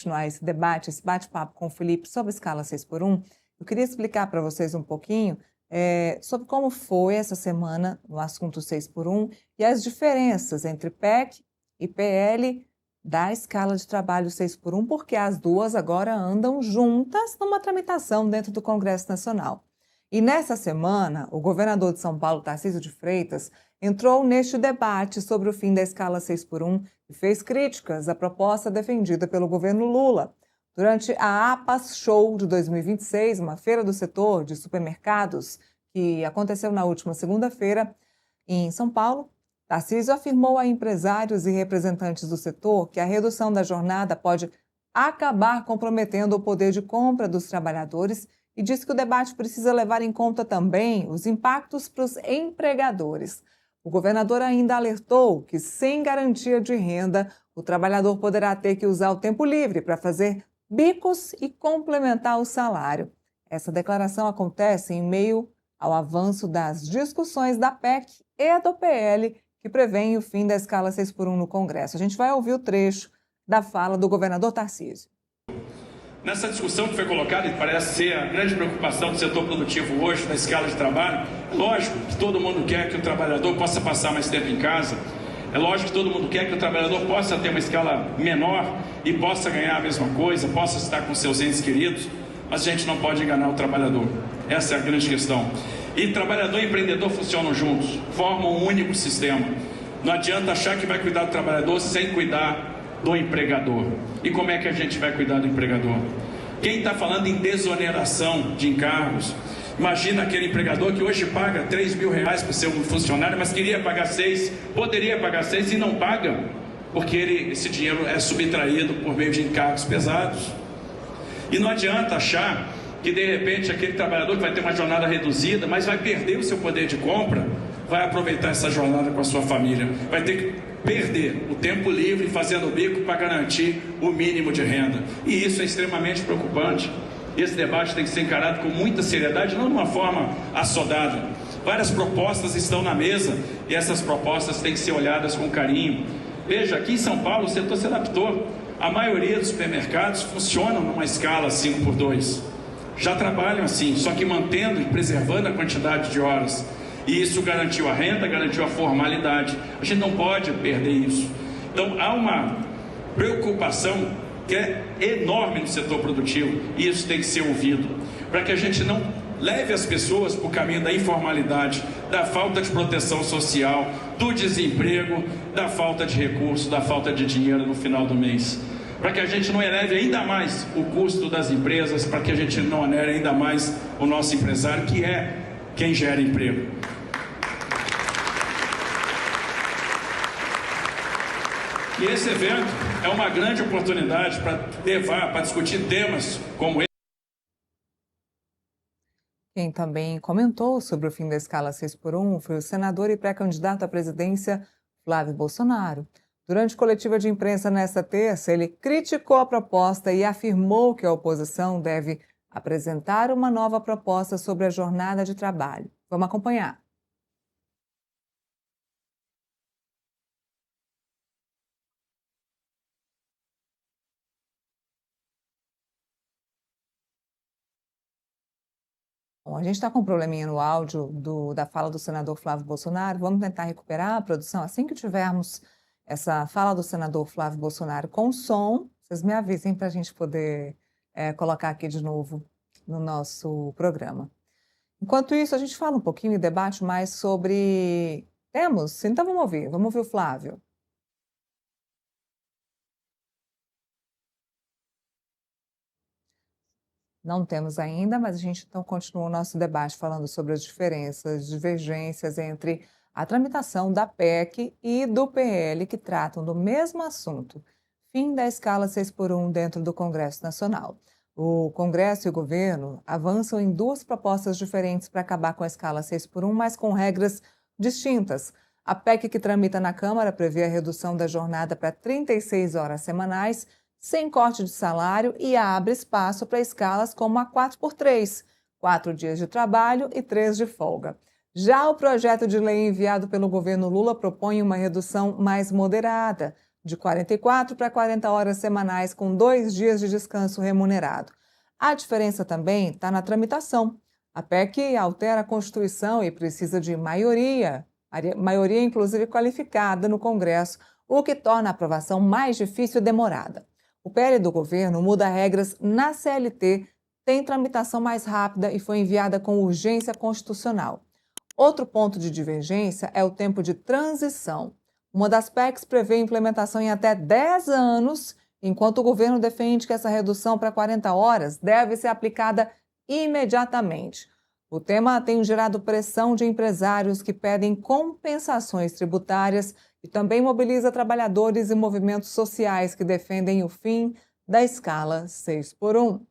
continuar esse debate, esse bate-papo com o Felipe sobre a escala 6x1, eu queria explicar para vocês um pouquinho sobre como foi essa semana no assunto 6x1 e as diferenças entre PEC e PL da escala de trabalho 6x1, porque as duas agora andam juntas numa tramitação dentro do Congresso Nacional. E nessa semana, o governador de São Paulo, Tarcísio de Freitas, entrou neste debate sobre o fim da escala 6x1 e fez críticas à proposta defendida pelo governo Lula. Durante a APAS Show de 2026, uma feira do setor de supermercados que aconteceu na última segunda-feira em São Paulo, Tarcísio afirmou a empresários e representantes do setor que a redução da jornada pode acabar comprometendo o poder de compra dos trabalhadores e disse que o debate precisa levar em conta também os impactos para os empregadores. O governador ainda alertou que, sem garantia de renda, o trabalhador poderá ter que usar o tempo livre para fazer bicos e complementar o salário. Essa declaração acontece em meio ao avanço das discussões da PEC e do PL, que prevêem o fim da escala 6x1 no Congresso. A gente vai ouvir o trecho da fala do governador Tarcísio. Nessa discussão que foi colocada, e parece ser a grande preocupação do setor produtivo hoje, da escala de trabalho, é lógico que todo mundo quer que o trabalhador possa passar mais tempo em casa, é lógico que todo mundo quer que o trabalhador possa ter uma escala menor e possa ganhar a mesma coisa, possa estar com seus entes queridos, mas a gente não pode enganar o trabalhador. Essa é a grande questão. E trabalhador e empreendedor funcionam juntos, formam um único sistema. Não adianta achar que vai cuidar do trabalhador sem cuidar do empregador. E como é que a gente vai cuidar do empregador? Quem está falando em desoneração de encargos, imagina aquele empregador que hoje paga R$3.000 para ser um funcionário, mas queria pagar 6, poderia pagar 6 e não paga, porque esse dinheiro é subtraído por meio de encargos pesados. E não adianta achar que de repente aquele trabalhador que vai ter uma jornada reduzida, mas vai perder o seu poder de compra, vai aproveitar essa jornada com a sua família, vai ter que perder o tempo livre fazendo bico para garantir o mínimo de renda. E isso é extremamente preocupante. Esse debate tem que ser encarado com muita seriedade, não de uma forma assodada. Várias propostas estão na mesa e essas propostas têm que ser olhadas com carinho. Veja, aqui em São Paulo o setor se adaptou. A maioria dos supermercados funcionam numa escala 5x2. Já trabalham assim, só que mantendo e preservando a quantidade de horas. E isso garantiu a renda, garantiu a formalidade. A gente não pode perder isso. Então há uma preocupação que é enorme no setor produtivo e isso tem que ser ouvido, para que a gente não leve as pessoas para o caminho da informalidade, da falta de proteção social, do desemprego, da falta de recursos, da falta de dinheiro no final do mês. Para que a gente não eleve ainda mais o custo das empresas, para que a gente não onere ainda mais o nosso empresário, que é quem gera emprego. E esse evento é uma grande oportunidade para discutir temas como esse. Quem também comentou sobre o fim da escala 6x1 foi o senador e pré-candidato à presidência Flávio Bolsonaro. Durante coletiva de imprensa nesta terça, ele criticou a proposta e afirmou que a oposição deve apresentar uma nova proposta sobre a jornada de trabalho. Vamos acompanhar. Bom, a gente está com um probleminha no áudio da fala do senador Flávio Bolsonaro. Vamos tentar recuperar a produção. Assim que tivermos essa fala do senador Flávio Bolsonaro com som, vocês me avisem para a gente poder colocar aqui de novo no nosso programa. Enquanto isso, a gente fala um pouquinho e debate mais sobre... Temos? Então vamos ouvir o Flávio. Não temos ainda, mas a gente então continua o nosso debate falando sobre as diferenças, divergências entre a tramitação da PEC e do PL, que tratam do mesmo assunto, fim da escala 6x1 dentro do Congresso Nacional. O Congresso e o governo avançam em duas propostas diferentes para acabar com a escala 6x1, mas com regras distintas. A PEC que tramita na Câmara prevê a redução da jornada para 36 horas semanais, sem corte de salário, e abre espaço para escalas como a 4x3, 4 dias de trabalho e 3 de folga. Já o projeto de lei enviado pelo governo Lula propõe uma redução mais moderada, de 44 para 40 horas semanais, com 2 dias de descanso remunerado. A diferença também está na tramitação. A PEC altera a Constituição e precisa de maioria inclusive qualificada no Congresso, o que torna a aprovação mais difícil e demorada. O PL do governo muda regras na CLT, tem tramitação mais rápida e foi enviada com urgência constitucional. Outro ponto de divergência é o tempo de transição. Uma das PECs prevê implementação em até 10 anos, enquanto o governo defende que essa redução para 40 horas deve ser aplicada imediatamente. O tema tem gerado pressão de empresários que pedem compensações tributárias e também mobiliza trabalhadores e movimentos sociais que defendem o fim da escala 6 por 1.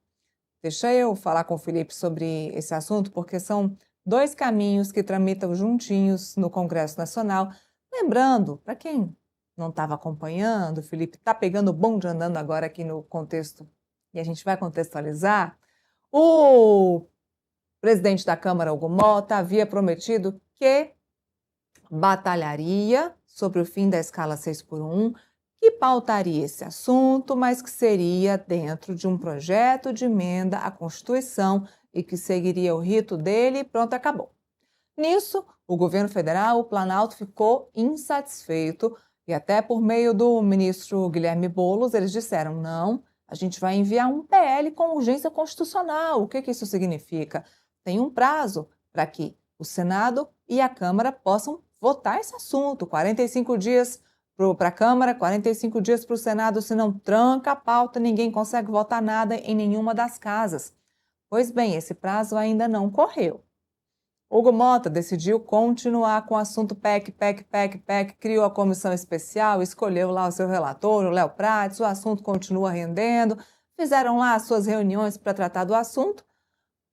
Deixa eu falar com o Felipe sobre esse assunto, porque são dois caminhos que tramitam juntinhos no Congresso Nacional. Lembrando, para quem não estava acompanhando, o Felipe está pegando o bonde andando agora aqui no contexto, e a gente vai contextualizar. O presidente da Câmara, Hugo Mota, havia prometido que batalharia sobre o fim da escala 6 por 1, que pautaria esse assunto, mas que seria dentro de um projeto de emenda à Constituição e que seguiria o rito dele e pronto, acabou. Nisso, o governo federal, o Planalto, ficou insatisfeito e até por meio do ministro Guilherme Boulos, eles disseram, não, a gente vai enviar um PL com urgência constitucional. O que isso significa? Tem um prazo para que o Senado e a Câmara possam votar esse assunto. 45 dias para a Câmara, 45 dias para o Senado, senão tranca a pauta, ninguém consegue votar nada em nenhuma das casas. Pois bem, esse prazo ainda não correu. Hugo Mota decidiu continuar com o assunto PEC, criou a comissão especial, escolheu lá o seu relator, o Léo Prates, o assunto continua rendendo, fizeram lá as suas reuniões para tratar do assunto.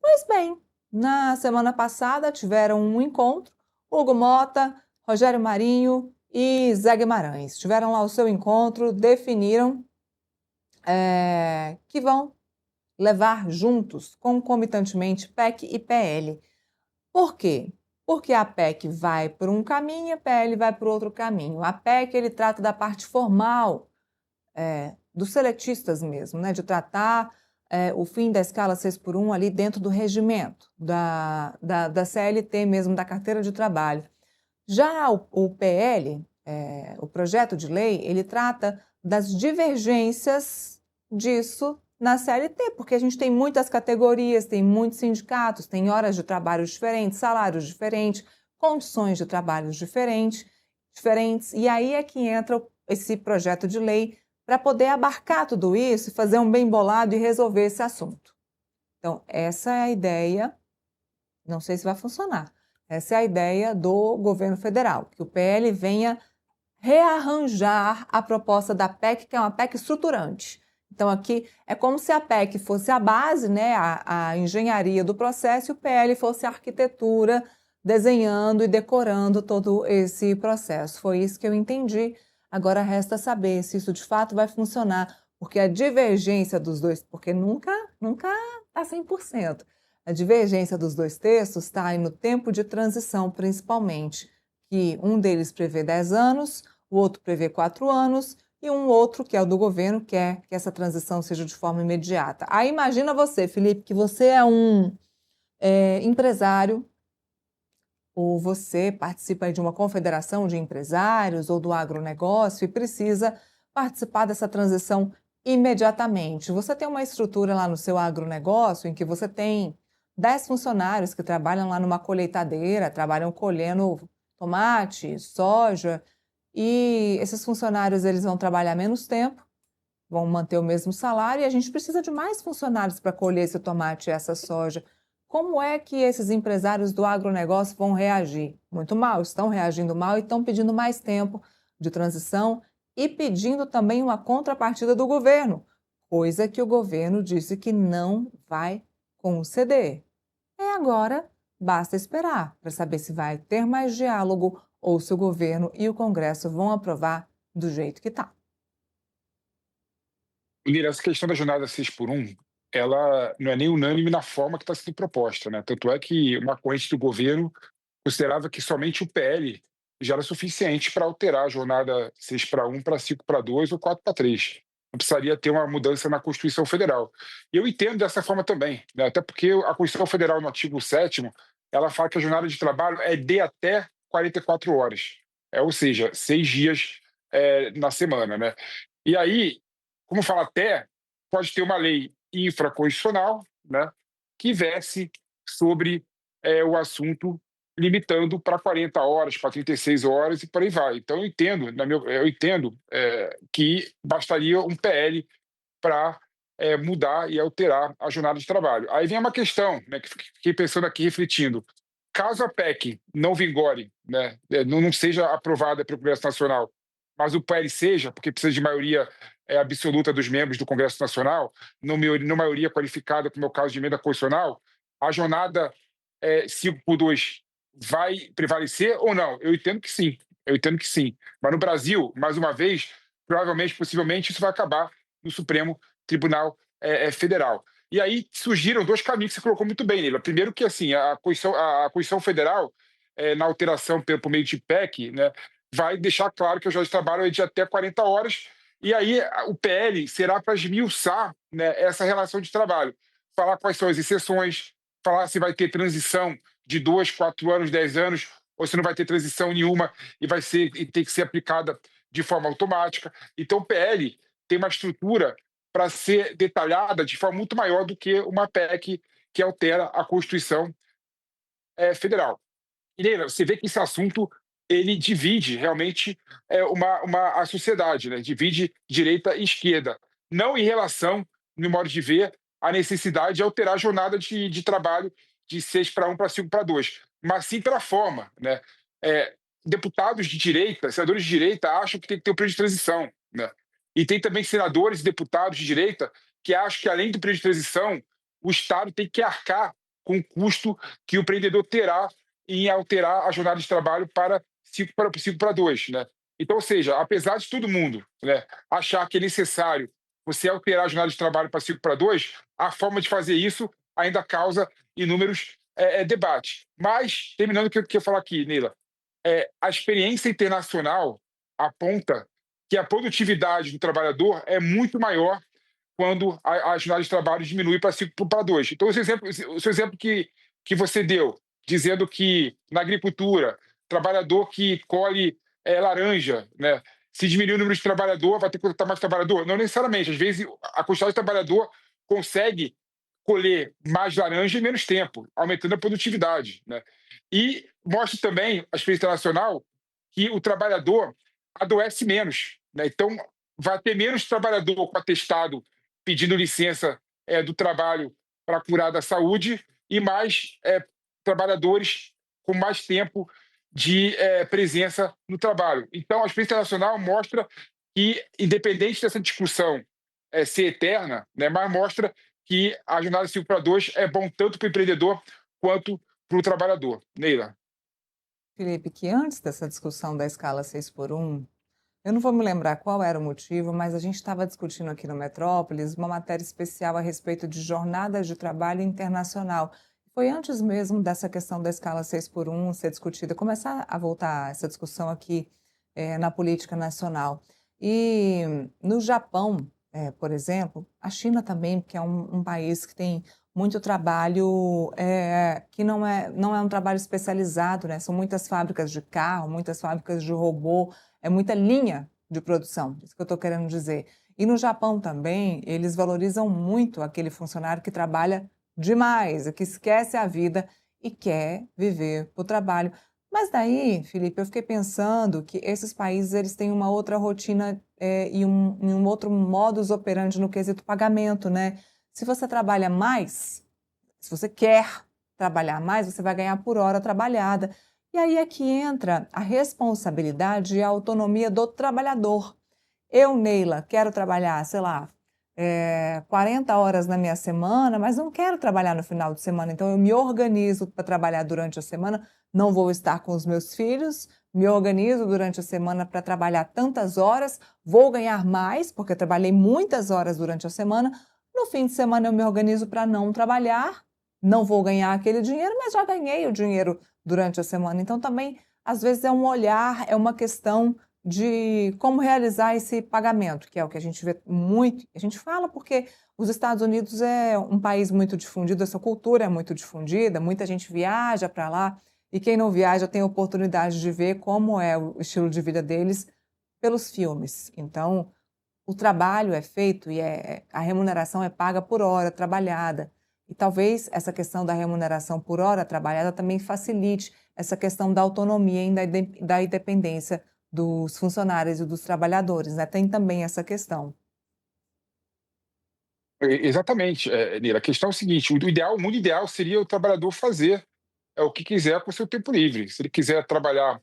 Pois bem, na semana passada tiveram um encontro, Hugo Mota, Rogério Marinho e Zé Guimarães. Tiveram lá o seu encontro, definiram que vão levar juntos, concomitantemente, PEC e PL. Por quê? Porque a PEC vai por um caminho e a PL vai por outro caminho. A PEC ele trata da parte formal, dos seletistas mesmo, né? De tratar o fim da escala 6 por 1 ali dentro do regimento, da CLT mesmo, da carteira de trabalho. Já o PL, o projeto de lei, ele trata das divergências disso na CLT, porque a gente tem muitas categorias, tem muitos sindicatos, tem horas de trabalho diferentes, salários diferentes, condições de trabalho diferentes, e aí é que entra esse projeto de lei para poder abarcar tudo isso, fazer um bem bolado e resolver esse assunto. Então, essa é a ideia, não sei se vai funcionar, essa é a ideia do governo federal, que o PL venha rearranjar a proposta da PEC, que é uma PEC estruturante. Então, aqui é como se a PEC fosse a base, né, a engenharia do processo, e o PL fosse a arquitetura, desenhando e decorando todo esse processo. Foi isso que eu entendi. Agora resta saber se isso de fato vai funcionar, porque a divergência dos dois, porque nunca está 100%. A divergência dos dois textos está aí no tempo de transição, principalmente, que um deles prevê 10 anos, o outro prevê 4 anos, e um outro, que é o do governo, quer que essa transição seja de forma imediata. Aí imagina você, Felipe, que você é um empresário, ou você participa de uma confederação de empresários ou do agronegócio e precisa participar dessa transição imediatamente. Você tem uma estrutura lá no seu agronegócio em que você tem 10 funcionários que trabalham lá numa colheitadeira, trabalham colhendo tomate, soja, e esses funcionários eles vão trabalhar menos tempo, vão manter o mesmo salário, e a gente precisa de mais funcionários para colher esse tomate e essa soja. Como é que esses empresários do agronegócio vão reagir? Muito mal, estão reagindo mal e estão pedindo mais tempo de transição e pedindo também uma contrapartida do governo, coisa que o governo disse que não vai conceder. Agora, basta esperar para saber se vai ter mais diálogo ou se o governo e o Congresso vão aprovar do jeito que está. Lira, essa questão da jornada 6 por 1, ela não é nem unânime na forma que está sendo proposta, né? Tanto é que uma corrente do governo considerava que somente o PL já era suficiente para alterar a jornada 6-1 para 5-2 ou 4-3. Não precisaria ter uma mudança na Constituição Federal. E eu entendo dessa forma também, né? Até porque a Constituição Federal, no artigo 7º, ela fala que a jornada de trabalho é de até 44 horas, ou seja, 6 dias na semana, né? E aí, como fala até, pode ter uma lei infraconstitucional, né, que verse sobre o assunto, limitando para 40 horas, para 36 horas e por aí vai. Então eu entendo que bastaria um PL para mudar e alterar a jornada de trabalho. Aí vem uma questão, né, que fiquei pensando aqui, refletindo. Caso a PEC não vigore, né, não seja aprovada pelo Congresso Nacional, mas o PL seja, porque precisa de maioria absoluta dos membros do Congresso Nacional, não maioria qualificada, como é o caso de emenda constitucional, a jornada 5-2 vai prevalecer ou não? Eu entendo que sim, eu entendo que sim. Mas no Brasil, mais uma vez, provavelmente, possivelmente, isso vai acabar no Supremo Tribunal Federal. E aí surgiram dois caminhos que você colocou muito bem, Neila. Primeiro que assim, a Constituição Federal, na alteração por meio de PEC, né, vai deixar claro que o jornal de trabalho é de até 40 horas, e aí o PL será para esmiuçar, né, essa relação de trabalho, falar quais são as exceções, falar se vai ter transição de 2, 4 anos, 10 anos, ou se não vai ter transição nenhuma e tem que ser aplicada de forma automática. Então o PL tem uma estrutura para ser detalhada de forma muito maior do que uma PEC que altera a Constituição Federal. E, Leila, você vê que esse assunto ele divide realmente a sociedade, né? Divide direita e esquerda. Não em relação, no modo de ver, à necessidade de alterar a jornada de trabalho de 6-1 para 5-2, mas sim pela forma, né? Deputados de direita, senadores de direita, acham que tem que ter um período de transição, né? E tem também senadores e deputados de direita que acham que, além do período de transição, o Estado tem que arcar com o custo que o empreendedor terá em alterar a jornada de trabalho para 5-2, né? Então, ou seja, apesar de todo mundo, né, achar que é necessário você alterar a jornada de trabalho para 5-2, a forma de fazer isso ainda causa inúmeros debates. Mas, terminando o que eu quero falar aqui, Neila, a experiência internacional aponta que a produtividade do trabalhador é muito maior quando a jornada de trabalho diminui para 5-2. Então, o seu exemplo que você deu, dizendo que na agricultura, trabalhador que colhe laranja, né, se diminuir o número de trabalhador, vai ter que contratar mais trabalhador? Não necessariamente. Às vezes, a quantidade de trabalhador consegue colher mais laranja em menos tempo, aumentando a produtividade, né? E mostra também, a experiência internacional, que o trabalhador adoece menos, né? Então, vai ter menos trabalhador com atestado pedindo licença do trabalho para curar da saúde e mais trabalhadores com mais tempo de presença no trabalho. Então, a experiência internacional mostra que, independente dessa discussão ser eterna, né, mas mostra que a jornada 5-2 é bom tanto para o empreendedor quanto para o trabalhador. Neila. Felipe, que antes dessa discussão da escala 6 por 1, eu não vou me lembrar qual era o motivo, mas a gente estava discutindo aqui no Metrópolis uma matéria especial a respeito de jornadas de trabalho internacional. Foi antes mesmo dessa questão da escala 6 por 1 ser discutida, começar a voltar essa discussão aqui na política nacional. E no Japão, por exemplo, a China também, que é um país que tem muito trabalho que não é um trabalho especializado, né? São muitas fábricas de carro, muitas fábricas de robô, é muita linha de produção, isso que eu estou querendo dizer. E no Japão também, eles valorizam muito aquele funcionário que trabalha demais, que esquece a vida e quer viver o trabalho. Mas daí, Felipe, eu fiquei pensando que esses países eles têm uma outra rotina e um outro modus operandi no quesito pagamento, né? Se você trabalha mais, se você quer trabalhar mais, você vai ganhar por hora trabalhada. E aí é que entra a responsabilidade e a autonomia do trabalhador. Eu, Neila, quero trabalhar, sei lá, 40 horas na minha semana, mas não quero trabalhar no final de semana, então eu me organizo para trabalhar durante a semana, não vou estar com os meus filhos, me organizo durante a semana para trabalhar tantas horas, vou ganhar mais, porque eu trabalhei muitas horas durante a semana, no fim de semana eu me organizo para não trabalhar, não vou ganhar aquele dinheiro, mas já ganhei o dinheiro durante a semana. Então também às vezes é um olhar, é uma questão de como realizar esse pagamento, que é o que a gente vê muito. A gente fala porque os Estados Unidos é um país muito difundido, essa cultura é muito difundida, muita gente viaja para lá, e quem não viaja tem a oportunidade de ver como é o estilo de vida deles pelos filmes. Então, o trabalho é feito e a remuneração é paga por hora trabalhada. E talvez essa questão da remuneração por hora trabalhada também facilite essa questão da autonomia e da independência dos funcionários e dos trabalhadores, né? Tem também essa questão. Exatamente, Nira. A questão é o seguinte: o mundo ideal seria o trabalhador fazer o que quiser com o seu tempo livre. Se ele quiser trabalhar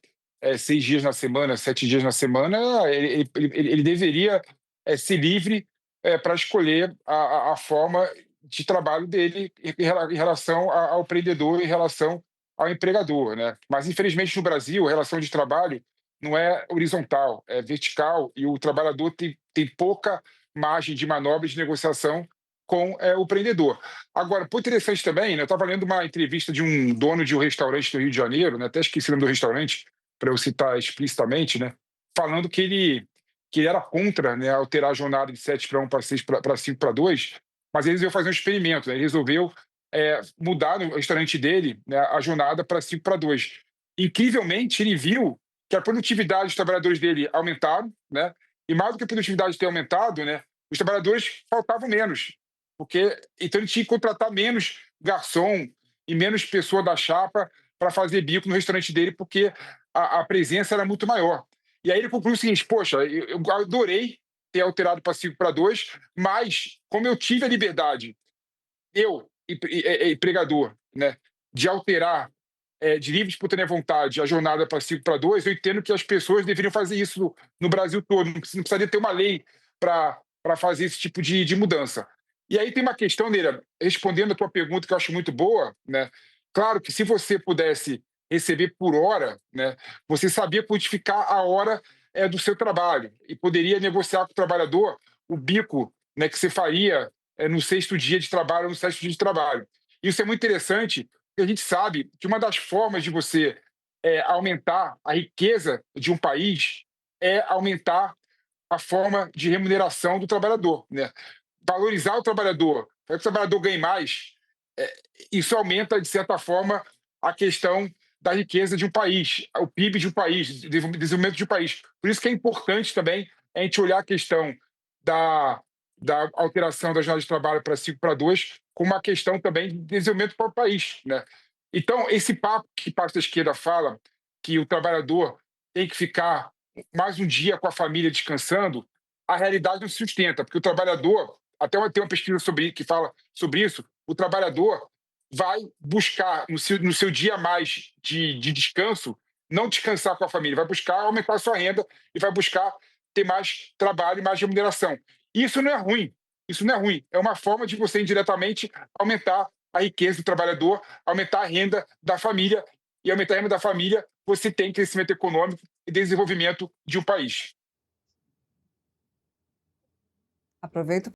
6 dias na semana, 7 dias na semana, ele deveria ser livre para escolher a forma de trabalho dele em relação ao empreendedor, em relação ao empregador, né? Mas, infelizmente, no Brasil, a relação de trabalho não é horizontal, é vertical, e o trabalhador tem pouca margem de manobra e de negociação com o empreendedor. Agora, foi interessante também, né, eu estava lendo uma entrevista de um dono de um restaurante do Rio de Janeiro, né, até esqueci o nome do restaurante, para eu citar explicitamente, né, falando que ele era contra, né, alterar a jornada de 7 para 1 para 6 para 5 para 2, mas eles iam fazer um experimento, né, ele resolveu mudar no restaurante dele, né, a jornada para 5 para 2. Incrivelmente, ele viu que a produtividade dos trabalhadores dele aumentaram, né, e mais do que a produtividade ter aumentado, né, os trabalhadores faltavam menos, porque então ele tinha que contratar menos garçom e menos pessoa da chapa para fazer bico no restaurante dele, porque a presença era muito maior. E aí ele concluiu o seguinte: poxa, eu adorei ter alterado para 5 para 2, mas como eu tive a liberdade, eu, empregador, né, de alterar de livre e espontânea vontade a jornada para 5 para 2, eu entendo que as pessoas deveriam fazer isso no Brasil todo, não precisaria ter uma lei para fazer esse tipo de mudança. E aí tem uma questão, Neira, respondendo a tua pergunta, que eu acho muito boa, né? Claro que se você pudesse receber por hora, né, você sabia quantificar a hora do seu trabalho e poderia negociar com o trabalhador o bico, né, que você faria no sexto dia de trabalho ou no sétimo dia de trabalho. Isso é muito interessante, porque a gente sabe que uma das formas de você aumentar a riqueza de um país é aumentar a forma de remuneração do trabalhador, né? Valorizar o trabalhador, para que o trabalhador ganhe mais, eh, isso aumenta, de certa forma, a questão da riqueza de um país, o PIB de um país, desenvolvimento de um país. Por isso que é importante também a gente olhar a questão da, da alteração da jornada de trabalho para 5 para 2 como uma questão também de desenvolvimento para o país, né? Então, esse papo que parte da esquerda fala, que o trabalhador tem que ficar mais um dia com a família descansando, a realidade não se sustenta, porque o trabalhador, tem uma pesquisa que fala sobre isso, o trabalhador vai buscar no seu dia a mais de descanso, não descansar com a família, vai buscar aumentar a sua renda e vai buscar ter mais trabalho e mais remuneração. Isso não é ruim, isso não é ruim, é uma forma de você indiretamente aumentar a riqueza do trabalhador, aumentar a renda da família, e aumentar a renda da família, você tem crescimento econômico e desenvolvimento de um país. Aproveito